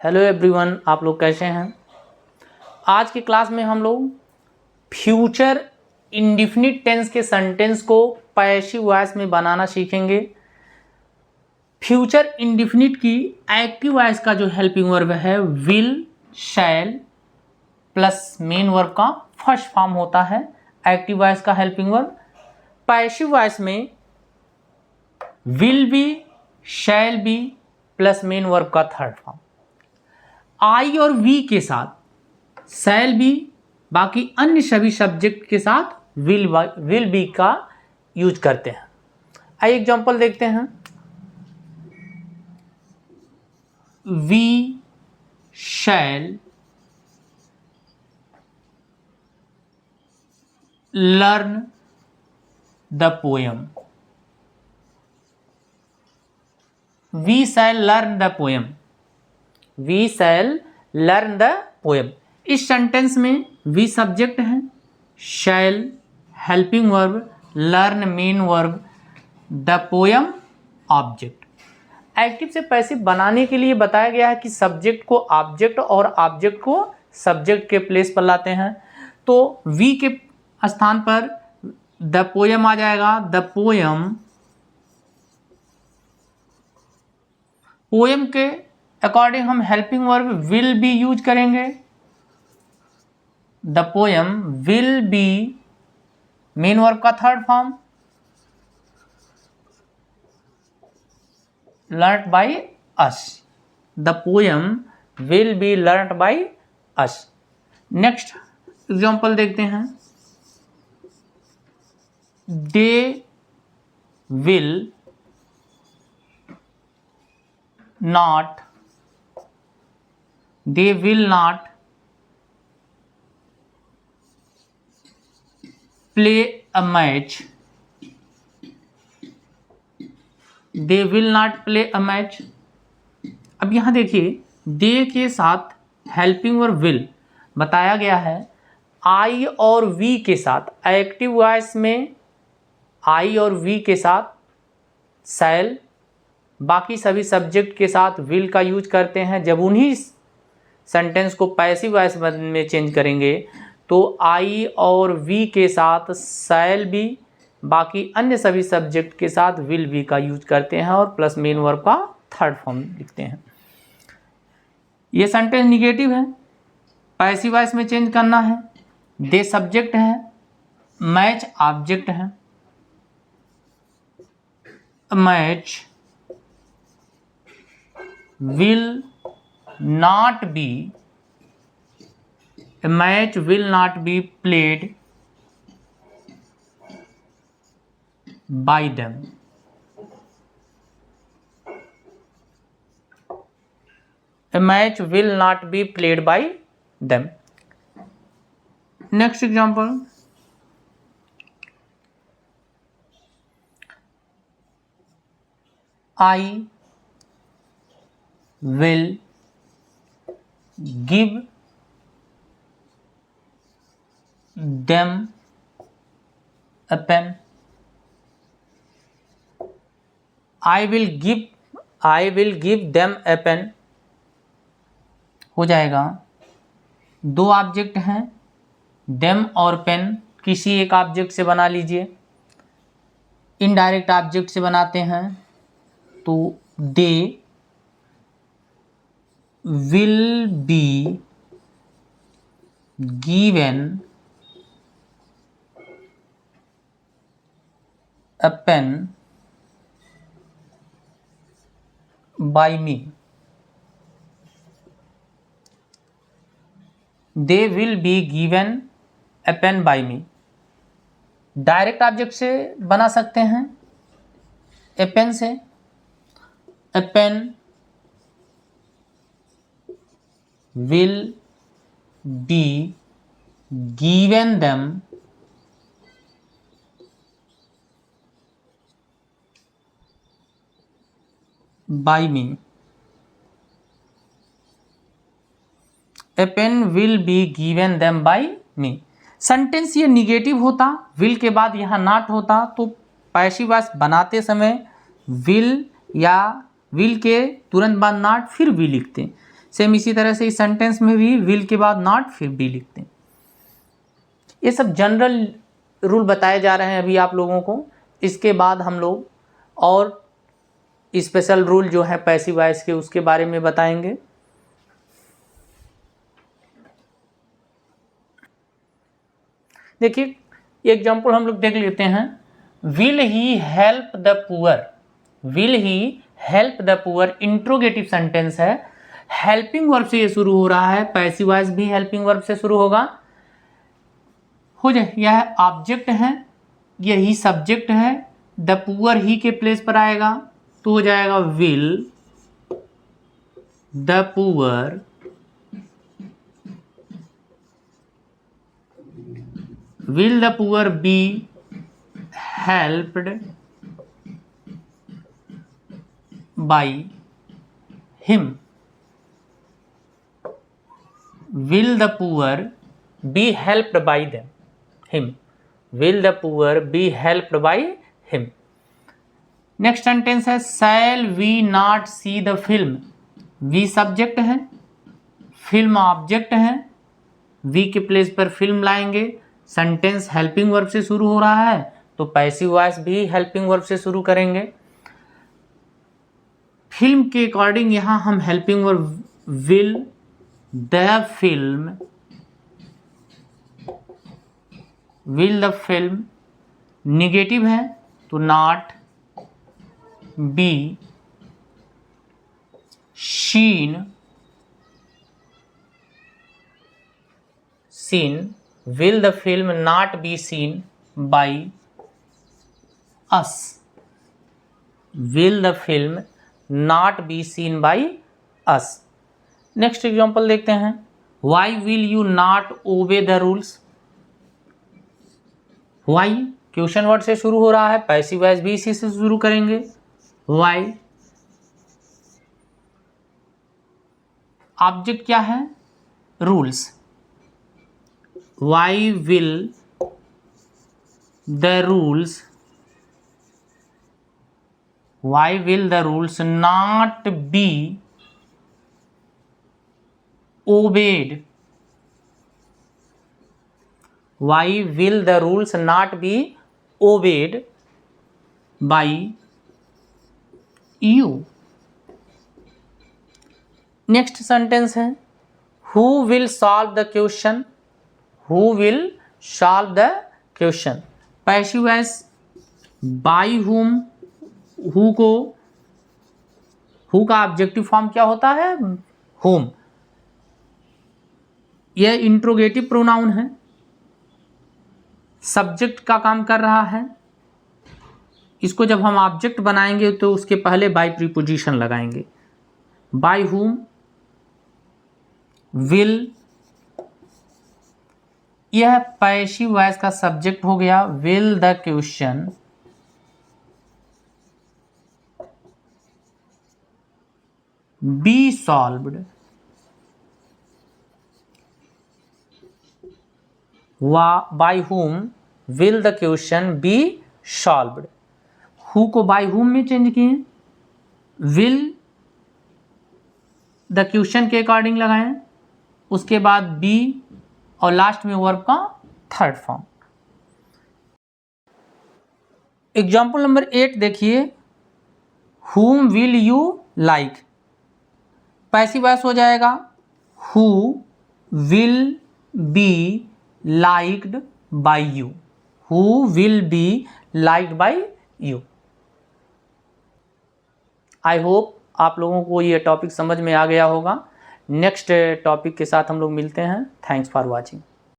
Hello everyone, आप लोग कैसे हैं। आज की क्लास में हम लोग फ्यूचर इंडिफिनिट टेंस के सेंटेंस को पैसिव वॉइस में बनाना सीखेंगे। फ्यूचर इंडिफिनिट की एक्टिव वॉइस का जो हेल्पिंग वर्ब है will, shell plus main verb का फर्स्ट फॉर्म होता है एक्टिव वॉइस का हेल्पिंग वर्ब। पैसिव वॉइस में will be, shall be plus main verb का थर्ड फॉर्म। आई और वी के साथ शैल बी, बाकी अन्य सभी सब्जेक्ट के साथ विल बी का यूज करते हैं। आइए एग्जांपल देखते हैं। We shall learn the poem. We shall learn the poem. We shall learn the poem. इस सेंटेंस में वी सब्जेक्ट है, shall helping verb, learn main verb, the poem object. Active से पैसिव बनाने के लिए बताया गया है कि सब्जेक्ट को ऑब्जेक्ट और ऑब्जेक्ट को सब्जेक्ट के प्लेस पर लाते हैं। तो वी के स्थान पर द पोएम आ जाएगा। द पोएम, पोएम के अकॉर्डिंग हम helping verb will be use करेंगे। The poem will be, main verb का third form learned by us. The poem will be learned by us. Next example देखते हैं। They will not, they will not play a match, they will not play a match। अब यहाँ देखिए दे के साथ helping verb will बताया गया है। आई और वी के साथ एक्टिव वॉइस में आई और वी के साथ शैल, बाकी सभी सब्जेक्ट के साथ विल का यूज करते हैं। जब उन्हीं सेंटेंस को पैसिव वॉइस में चेंज करेंगे तो आई और वी के साथ शैल बी, बाकी अन्य सभी सब्जेक्ट के साथ विल बी का यूज करते हैं और प्लस मेन वर्ब का थर्ड फॉर्म लिखते हैं। ये सेंटेंस निगेटिव है, पैसिव वॉइस में चेंज करना है। दे सब्जेक्ट है, मैच ऑब्जेक्ट है। Match will not be, a match will not be played by them। A match will not be played by them। Next example, I will give them a pen। I will give them a pen हो जाएगा। दो object हैं, them और pen, किसी एक object से बना लीजिए। इनडायरेक्ट ऑब्जेक्ट से बनाते हैं तो दे will be given a pen by me। they will be given a pen by me। Direct object से बना सकते हैं ए पेन से। ए pen will be given them by me। A pen will be given them by me। Sentence ये negative होता, will के बाद यहाँ नॉट होता तो पैसिव वॉइस बनाते समय विल या विल के तुरंत बाद नॉट फिर वी लिखते। सेम इसी तरह से इस सेंटेंस में भी विल के बाद नॉट फिर बी लिखते हैं। ये सब जनरल रूल बताए जा रहे हैं अभी आप लोगों को। इसके बाद हम लोग और स्पेशल रूल जो है पैसिव वॉइस के उसके बारे में बताएंगे। देखिए एग्जाम्पल हम लोग देख लेते हैं। Will he help the poor, will he help the poor interrogative sentence है, हेल्पिंग वर्ब से ये शुरू हो रहा है, पैसिव वॉइस भी हेल्पिंग वर्ब से शुरू होगा। हो जाए, यह ऑब्जेक्ट है, यही सब्जेक्ट है, द पुअर ही के प्लेस पर आएगा तो हो जाएगा will the poor will the poor be helped by him, will the poor be helped by him, will the poor be helped by him। Next sentence है shall we not see the film, we subject है, film object है, we के place पर film लाएंगे। Sentence helping verb से शुरू हो रहा है तो पैसिव वॉइस भी हेल्पिंग वर्ब से शुरू करेंगे। फिल्म के अकॉर्डिंग यहां हम helping verb will the film, will the film, negative है तो not be seen, seen, will the film not be seen by us, will the film not be seen by us। Next example देखते हैं। why will you not obey the rules, why question word से शुरू हो रहा है, passive voice भी इसी से शुरू करेंगे। why ऑब्जेक्ट क्या है, rules, why will the rules, why will the rules not be obeyed, why will the rules not be obeyed by you। Next sentence है who will solve the question, who will solve the question, passive voice by whom, who को, who का objective form क्या होता है, whom, यह interrogative pronoun है, subject का काम कर रहा है। इसको जब हम ऑब्जेक्ट बनाएंगे तो उसके पहले बाय प्रीपोजिशन लगाएंगे। by whom, will, यह पैसिव वॉइस का सब्जेक्ट हो गया, will the question be solved, by whom will the question be solved. Who को बाय whom में चेंज किए, विल द क्वेश्चन के अकॉर्डिंग लगाएं, उसके बाद बी और लास्ट में वर्ब का थर्ड फॉर्म। एग्जाम्पल नंबर 8 देखिए। whom will you like, passive voice हो जाएगा who will be liked by you, who will be liked by you। I hope आप लोगों को ये टॉपिक समझ में आ गया होगा। नेक्स्ट टॉपिक के साथ हम लोग मिलते हैं। Thanks for watching.